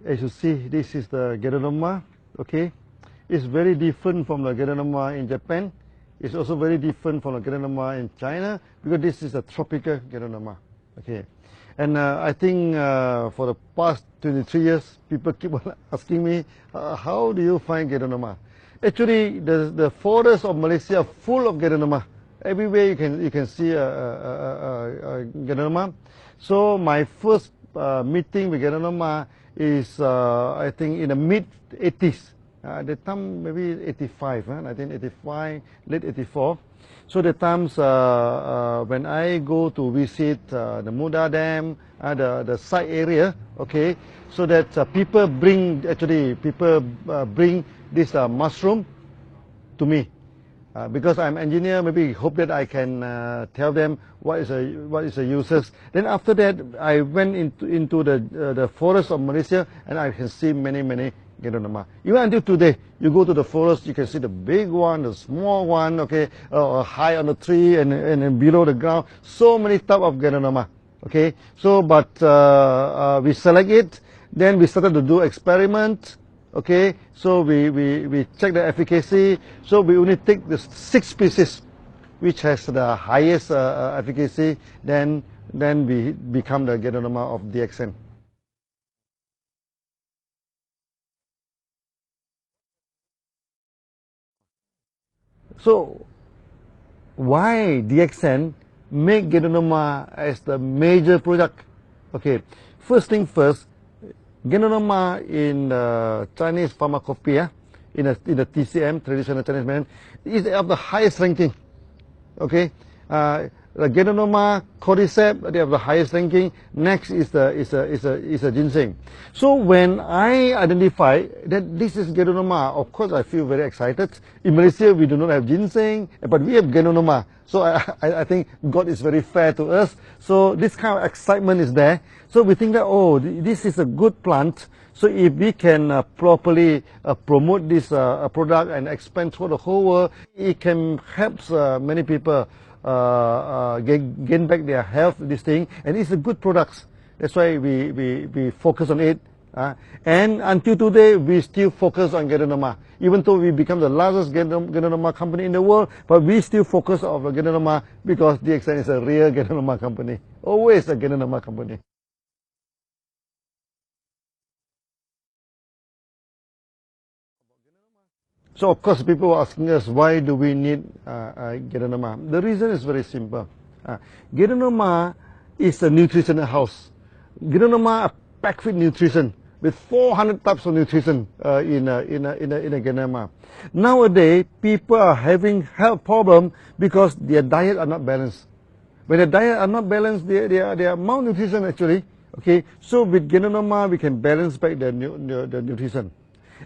As you see, this is the Ganoderma. Okay, it's very different from the Ganoderma in Japan. It's also very different from the Ganoderma in China because this is a tropical Ganoderma. Okay, and I think for the past 23 years, people keep on asking me, how do you find Ganoderma? Actually, the forests of Malaysia are full of Ganoderma. Everywhere you can see a Ganoderma. So my first meeting with Ganoderma is I think in the mid-80s. At the time maybe 85, 1985, late 84. So the times when I go to visit the Muda Dam, the site area, okay, so that people bring bring this mushroom to me. Because I'm engineer, maybe hope that I can tell them what is the uses. Then after that, I went into the forest of Malaysia, and I can see many Ganoderma. Even until today, you go to the forest, you can see the big one, the small one, okay, high on the tree and below the ground. So many type of Ganoderma. Okay, so but we select it, then we started to do experiment. Okay, so we check the efficacy. So we only take the 6 species which has the highest efficacy. Then we become the Ganoderma of DXN. So why DXN make Ganoderma as the major product? Okay, first thing first. Ganoderma in Chinese pharmacopoeia, in the TCM, traditional Chinese medicine, is of the highest ranking. Okay, the Ganoderma, cordyceps, they have the highest ranking. Next is the ginseng. So when I identify that this is Ganoderma, of course I feel very excited. In Malaysia we do not have ginseng, but we have Ganoderma. So I think God is very fair to us. So this kind of excitement is there. So we think that, oh, this is a good plant. So if we can properly promote this product and expand through the whole world, it can help many people gain back their health, this thing. And it's a good product. That's why we focus on it. And until today, we still focus on Ganoderma. Even though we become the largest Ganoderma company in the world, but we still focus on Ganoderma because DXN is a real Ganoderma company. Always a Ganoderma company. So of course people were asking us, why do we need Ganoderma? The reason is very simple. Ganoderma is a nutritional house. Ganoderma are packed with nutrition, with 400 types of nutrition in a Ganoderma. Nowadays, people are having health problems because their diet are not balanced. When the diet are not balanced, they are malnutrition actually. Okay, so with Ganoderma, we can balance back the nutrition.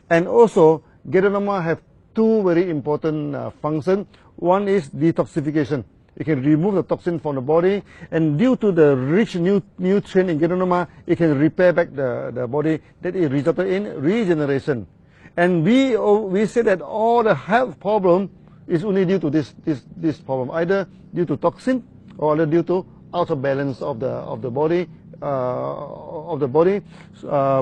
And also, Ganoderma have 2 very important functions. One is detoxification. It can remove the toxin from the body, and due to the rich nutrient in Ganoderma, it can repair back the body. That is resulted in regeneration. And we say that all the health problem is only due to this problem, either due to toxin or either due to out of balance of the body.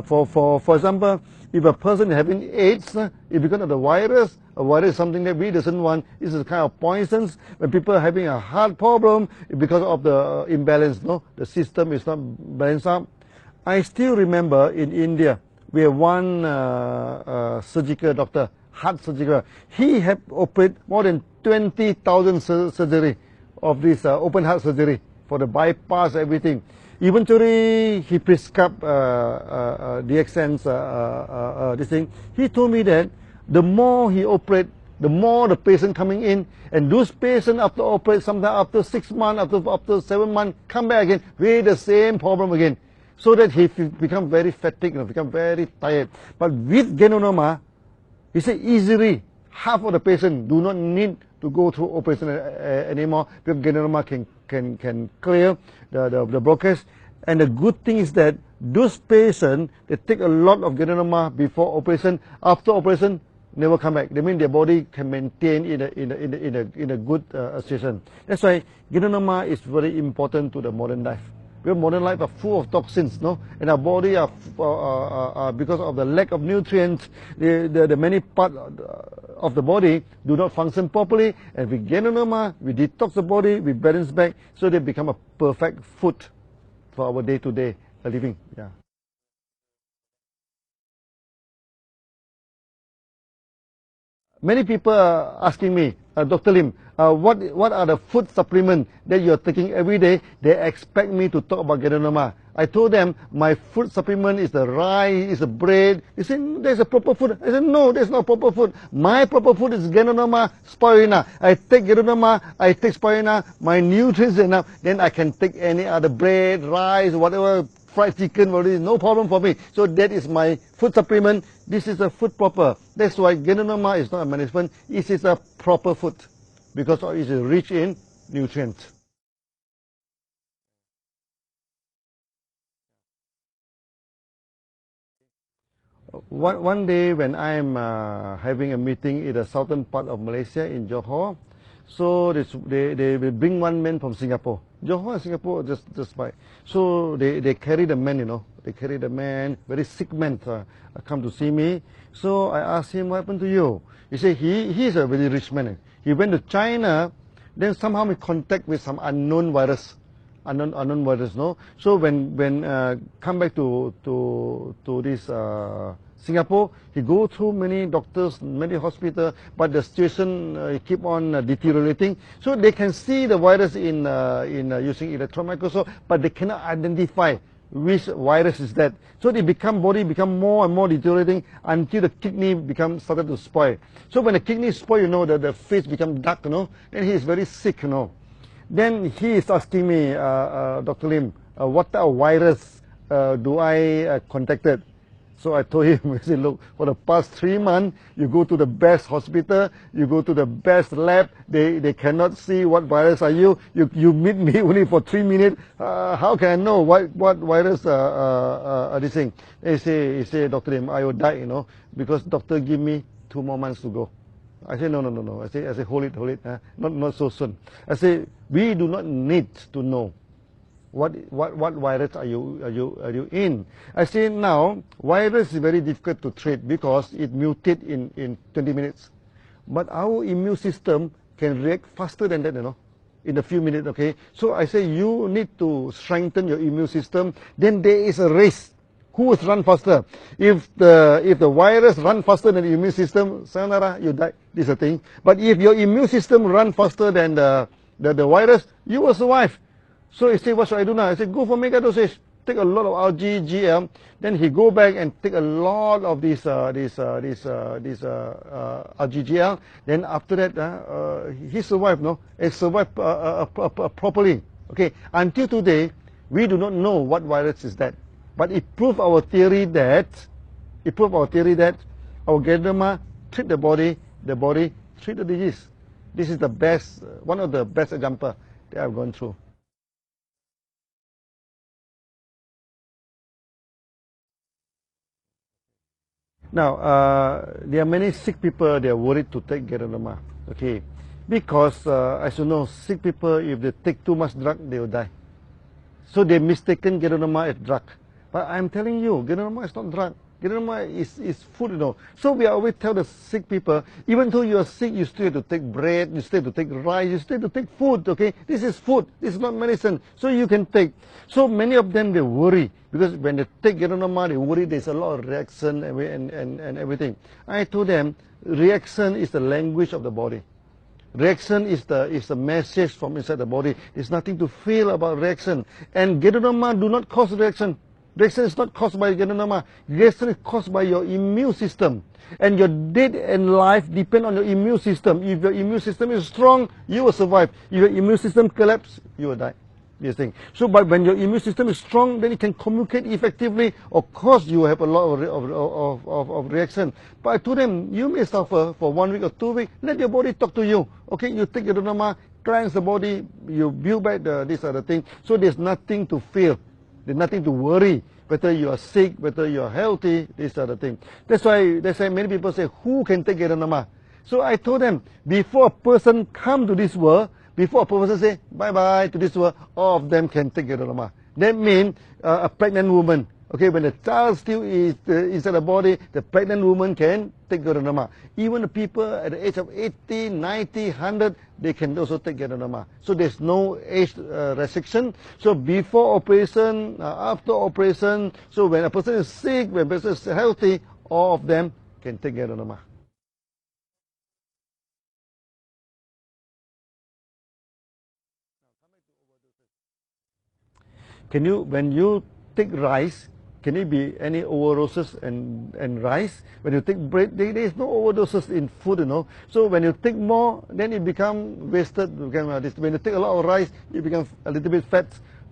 For example, if a person is having AIDS, it's because of the virus. A virus is something that we doesn't want. This is a kind of poisons. When people are having a heart problem, it's because of the imbalance. No, the system is not balanced up. I still remember in India, we have one surgical doctor, heart surgical. He had operated more than 20,000 surgery of this open heart surgery for the bypass, everything. Eventually, he prescribed DXN's this thing. He told me that the more he operate, the more the patient coming in, and those patients after operate, sometimes after 6 months, after 7 months, come back again with the same problem again, so that he become very fatigued, become very tired. But with Ganoderma, he said easily half of the patient do not need to go through operation anymore because Ganoderma can clear the blockage. And the good thing is that those patients, they take a lot of Ganoderma before operation. After operation, never come back. They mean their body can maintain in a good situation. That's why Ganoderma is very important to the modern life. Because modern life are full of toxins, no? And our body are because of the lack of nutrients, the many parts of the body do not function properly. And with Ganoderma, we detox the body, we balance back, so they become a perfect food for our day-to-day living. Yeah. Many people are asking me, Dr. Lim, what are the food supplements that you are taking every day? They expect me to talk about Ganoderma. I told them my food supplement is the rice, is the bread. They say there's a proper food. I said no, there's no proper food. My proper food is Ganoderma, Spirulina. I take Ganoderma, I take Spirulina. My nutrients enough. Then I can take any other bread, rice, whatever. Fried chicken, no problem for me. So that is my food supplement. This is a food proper. That's why Ganoderma is not a management. It is a proper food because it is rich in nutrients. One day when I'm having a meeting in the southern part of Malaysia in Johor, so they will bring one man from Singapore. Johor and Singapore just by. So they carry the man, you know. They carry the man, very sick man, come to see me. So I asked him, what happened to you? He said he's a very rich man. He went to China, then somehow he contact with some unknown virus. Unknown virus, no. So when come back to this Singapore, he go through many doctors, many hospitals, but the situation keep on deteriorating. So they can see the virus in using electron microscope, but they cannot identify which virus is that. So the body become more and more deteriorating until the kidney started to spoil. So when the kidney spoil, you know, the face become dark, you know, and he is very sick, you know. Then he is asking me, Dr. Lim, what type of virus do I contacted? So I told him, I said, look, for the past 3 months, you go to the best hospital, you go to the best lab, they cannot see what virus are you. You meet me only for 3 minutes. How can I know what virus are this thing? He say, Dr. Lim, I will die, you know, because doctor give me 2 more months to go. I say no. I say hold it. Not so soon. I say we do not need to know what virus are you in. I say now virus is very difficult to treat because it mutate in 20 minutes. But our immune system can react faster than that, you know, in a few minutes. Okay. So I say you need to strengthen your immune system. Then there is a race. Who will run faster? If the virus run faster than the immune system, sayonara, you die. This is the thing. But if your immune system run faster than the virus, you will survive. So he said, what should I do now? I said, go for mega dosage. Take a lot of algae, GM. Then he go back and take a lot of this GL. Then after that, he survived, no? He survived properly. Okay. Until today, we do not know what virus is that. But it proved our theory that our Ganoderma treat the body treat the disease. This is the best, one of the best examples that I've gone through. Now, there are many sick people, they are worried to take Ganoderma, okay? Because, as you know, sick people, if they take too much drug, they will die. So they mistaken Ganoderma as drug. But I'm telling you, Ganoderma is not drug. Ganoderma is food, you know. So we always tell the sick people, even though you are sick, you still have to take bread, you still have to take rice, you still have to take food, okay? This is food, this is not medicine. So you can take. So many of them, they worry. Because when they take Ganoderma, they worry there's a lot of reaction and everything. I told them, reaction is the language of the body. Reaction is the message from inside the body. There's nothing to feel about reaction. And Ganoderma do not cause reaction. Reaction is not caused by Ganoderma. Reaction is caused by your immune system. And your death and life depend on your immune system. If your immune system is strong, you will survive. If your immune system collapses, you will die. This thing. So, but when your immune system is strong, then it can communicate effectively. Of course, you have a lot of reaction. But I told them, you may suffer for 1 week or 2 weeks. Let your body talk to you. Okay, you take Ganoderma, cleanse the body, you build back this other thing. So there's nothing to feel. There's nothing to worry. Whether you are sick, whether you are healthy, this other thing. That's why many people say, who can take Ganoderma? So I told them, before a person come to this world, before a person say bye-bye to this world, all of them can take Ganoderma. That means a pregnant woman. Okay, when the child still is inside the body, the pregnant woman can take Ganoderma. Even the people at the age of 80, 90, 100, they can also take Ganoderma. So there's no age restriction. So before operation, after operation, so when a person is sick, when a person is healthy, all of them can take Ganoderma. When you take rice, can it be any overdoses and rice? When you take bread, there is no overdoses in food, you know. So when you take more, then it becomes wasted. When you take a lot of rice, it becomes a little bit fat,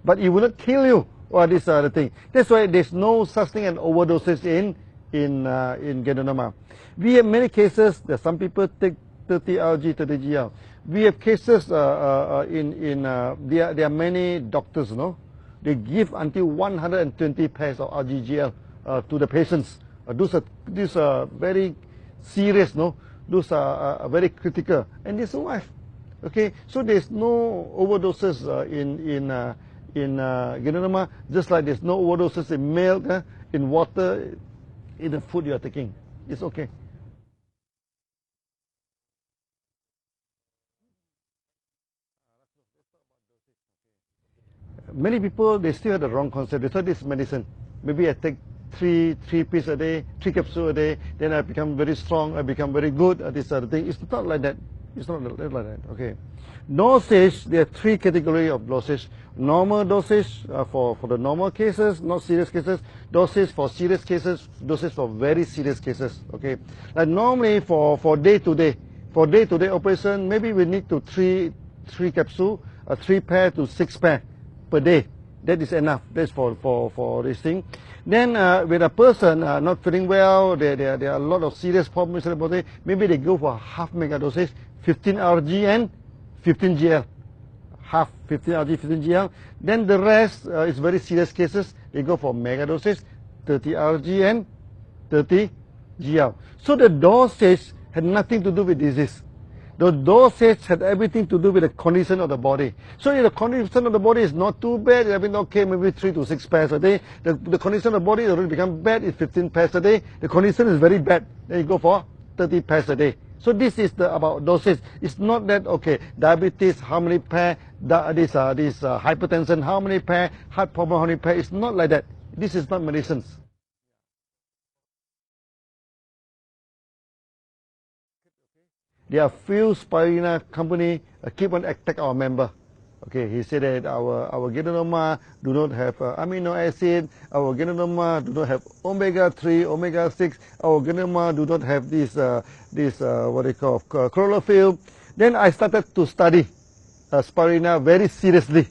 but it will not kill you. Or this other thing. That's why there's no such thing as overdoses in Ganoderma. We have many cases that some people take 30 RG, 30 GL. We have cases there are many doctors, you know. They give until 120 pairs of RGGL to the patients. These are very serious, no? Those are very critical, and they survive. Okay, so there's no overdoses in Ganoderma, just like there's no overdoses in milk, in water, in the food you are taking. It's okay. Many people, they still have the wrong concept. They thought this is medicine. Maybe I take three pills a day, 3 capsules a day, then I become very strong, I become very good at this other thing. It's not like that. It's not like that. Okay. Dosage, there are 3 categories of dosage. Normal dosage for the normal cases, not serious cases. Dosage for serious cases, dosage for very serious cases. Okay. Like normally for day-to-day operation, maybe we need to 3 capsules, 3 pair to 6 pair per day. That is enough. That's for this thing. Then when a person not feeling well, there are a lot of serious problems in the body, maybe they go for half mega dosage, 15 RG and 15 GL. Half 15 RG, 15 GL. Then the rest is very serious cases. They go for mega dosage, 30 RG and 30 GL. So the dosage had nothing to do with disease. The dosage had everything to do with the condition of the body. So if the condition of the body is not too bad, I mean, okay, maybe 3 to 6 pairs a day. The condition of the body already become bad, it's 15 pairs a day. The condition is very bad, then you go for 30 pairs a day. So this is about dosage. It's not that, okay, diabetes, how many pair, hypertension, how many pair, heart problem, how many pair. It's not like that. This is not medicines. There are few Spirulina company keep on attack our member. Okay, he said that our Ganoderma do not have amino acid, our Ganoderma do not have omega-3, omega-6, our Ganoderma do not have this what they call chlorophyll. Then I started to study Spirulina very seriously,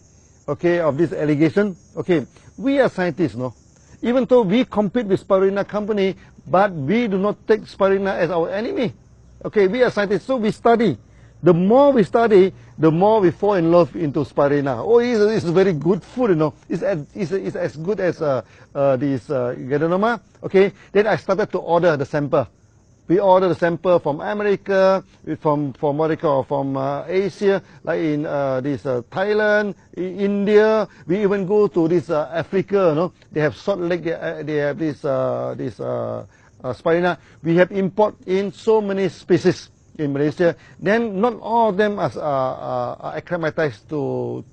okay, of this allegation. Okay, we are scientists, no? Even though we compete with Spirulina company, but we do not take Spirulina as our enemy. Okay, we are scientists, so we study. The more we study, the more we fall in love into Spirulina. Oh, it's very good food, you know. It's as good as this Ganoderma. Okay, then I started to order the sample. We order the sample from America, from what they call, from Asia, like in Thailand, India. We even go to this Africa, you know. They have Salt Lake. They have this Spirulina. We have import in so many species in Malaysia. Then not all of them are acclimatized to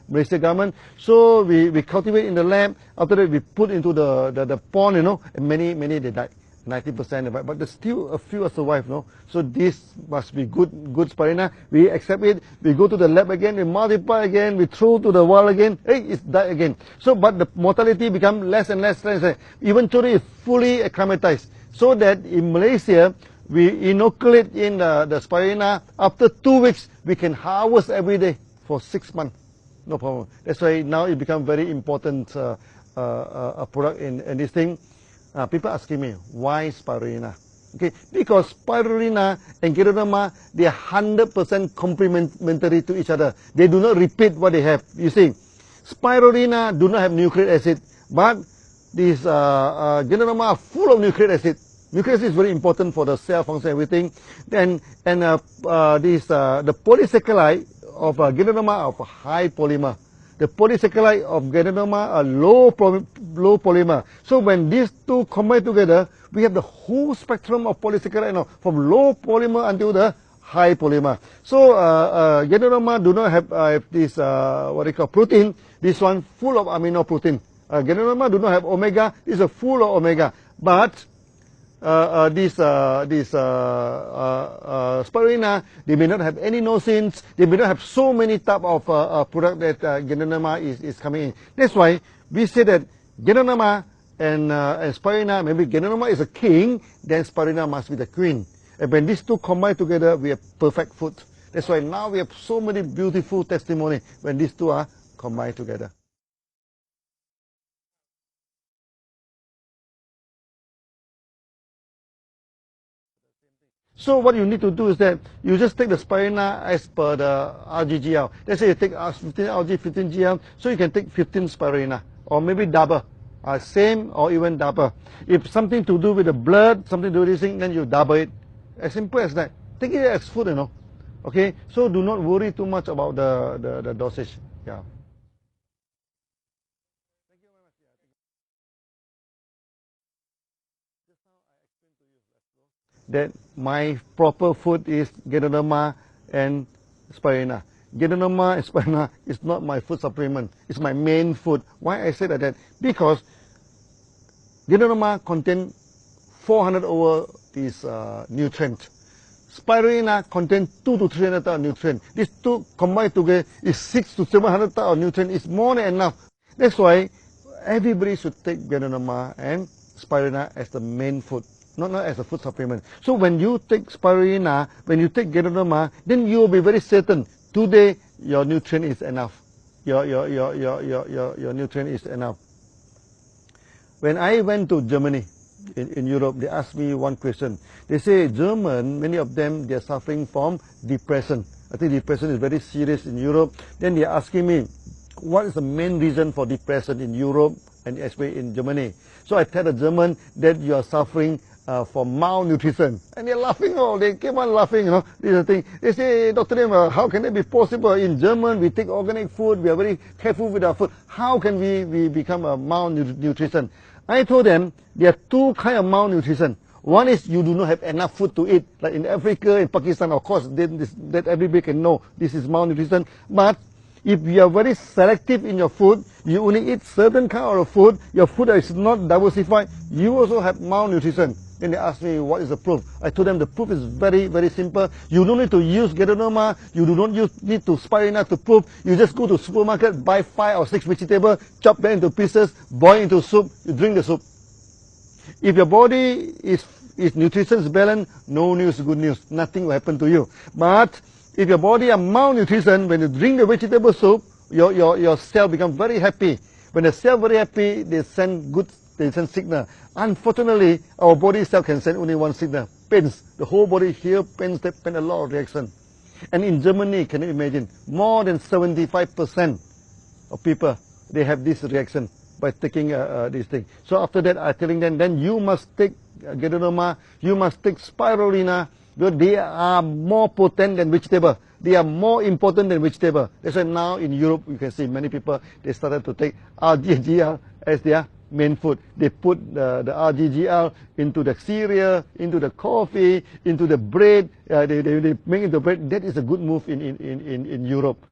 Malaysia government. So we cultivate in the lab. After that we put into the pond, you know, and many they died. 90% of it, but there's still a few survive, no? So this must be good Spirulina. We accept it. We go to the lab again. We multiply again. We throw to the wall again. Hey, it's died again. So, but the mortality become less and less. Eventually, it's fully acclimatized. So that in Malaysia, we inoculate in the Spirulina. After 2 weeks, we can harvest every day for 6 months. No problem. That's why now it become very important product in this thing. People asking me, why Spirulina? Okay, because Spirulina and Ganoderma, they are 100% complementary to each other. They do not repeat what they have. You see, Spirulina do not have nucleic acid, but these Ganoderma are full of nucleic acid. Nucleic acid is very important for the cell function, everything. The polysaccharide of Ganoderma are of high polymer. the polysaccharide of Ganoderma are low polymer. So when these two combine together, we have the whole spectrum of polysaccharide now, from low polymer until the high polymer. So Ganoderma do not have this what they call protein. This one full of amino protein. Ganoderma do not have omega. This is full of omega. But Spirulina, they may not have any nosins. They may not have so many type of product that Ganoderma is coming in. That's why we say that Ganoderma and Spirulina, maybe Ganoderma is a king, then Spirulina must be the queen. And when these two combine together, we have perfect food. That's why now we have so many beautiful testimony when these two are combined together. So what you need to do is that you just take the Spirulina as per the RGGL. Let's say you take 15 RG, 15 GL, so you can take 15 Spirulina, or maybe double, same or even double. If something to do with the blood, something to do with this thing, then you double it. As simple as that. Take it as food, Okay, so do not worry too much about the dosage. Yeah. That my proper food is Ganoderma and Spirulina. Ganoderma and Spirulina is not my food supplement. It's my main food. Why I say that? Because Ganoderma contains 400 over these nutrients. Spirulina contains 200 to 300 type of nutrients. These two combined together is 600 to 700 type of nutrients. It's more than enough. That's why everybody should take Ganoderma and Spirulina as the main food, not as a food supplement. So when you take Spirulina, when you take Ganoderma, then you will be very certain today your nutrient is enough. Your nutrient is enough. When I went to Germany, in Europe, they asked me one question. They say German, many of them, they are suffering from depression. I think depression is very serious in Europe. Then they are asking me, what is the main reason for depression in Europe and especially in Germany? So I tell the German that you are suffering from malnutrition. And they're laughing, they keep on laughing, this is the thing. They say, Dr. Lim, how can that be possible? In German, we take organic food, we are very careful with our food. How can we become a malnutrition? I told them there are two kinds of malnutrition. One is you do not have enough food to eat, like in Africa, in Pakistan, of course, that everybody can know this is malnutrition. But if you are very selective in your food, you only eat certain kind of food, your food is not diversified, you also have malnutrition. Then they asked me, what is the proof? I told them the proof is very, very simple. You don't need to use Ganoderma, you do not need to Spirulina to prove. You just go to supermarket, buy 5 or 6 vegetables, chop them into pieces, boil into soup, you drink the soup. If your body is nutrition is balanced, no news, good news. Nothing will happen to you. But if your body are malnutrition, when you drink the vegetable soup, your cell become very happy. When the cell very happy, they send signal. Unfortunately, our body cell can send only one signal, pains. The whole body here pains, a lot of reaction. And in Germany, can you imagine, more than 75% of people, they have this reaction by taking this thing. So after that, I'm telling them, then you must take Ganoderma, you must take Spirulina, because they are more potent than vegetable. They are more important than vegetable. That's why now in Europe, you can see many people, they started to take RGGL as their main food. They put the RGGL into the cereal, into the coffee, into the bread. They make into bread. That is a good move in Europe.